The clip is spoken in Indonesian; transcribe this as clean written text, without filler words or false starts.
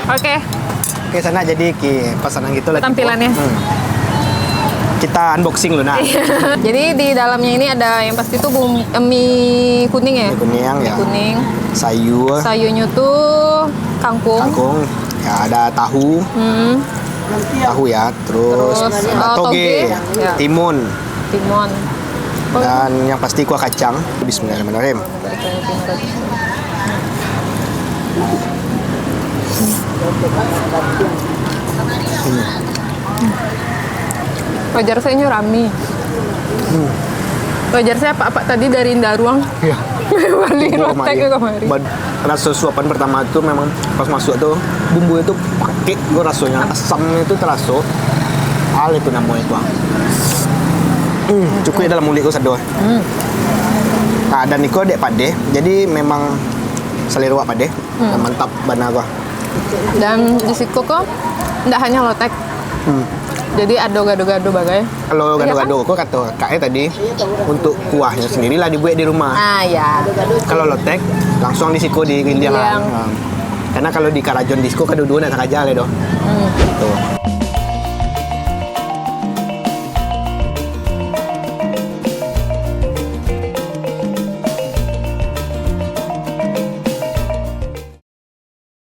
Oke, Oke sana jadi pesanan gitu lah. tampilannya. Kita unboxing lu nah. Jadi di dalamnya ini ada yang pasti tuh mie kuning ya. Mie kuning Mie ya. kuning. Sayur. Sayurnya tuh kangkung. Kangkung. Ya ada tahu. Tahu ya. Terus ada toge. Ya. Timun. Timun. Dan yang pasti kuah kacang. Bismillahirrahmanirrahim. Wajar saya nyurami. Wajar saya apa tadi dari Indaruang. Iya. Balik rotek ke kemari. Rasa suapan pertama itu memang pas masuk tuh bumbu itu pakai gue rasanya asamnya itu terasa. Al itu namanya itu. Cukup dalam mulut gue sedih. Nah dan niko dek pade. Jadi memang selera wak pade. Dan mantap bana gua. Dan di situ kok tidak hanya lotek. Jadi ada gado-gado bagai. Kalau Iya gado-gado kok kata kakek tadi untuk kuahnya sendiri lah dibuat di rumah. Ah ya. Kalau lotek langsung di jalan. Karena kalau di Karajon Disco kedua-dua nak kerja le doh. Tuh.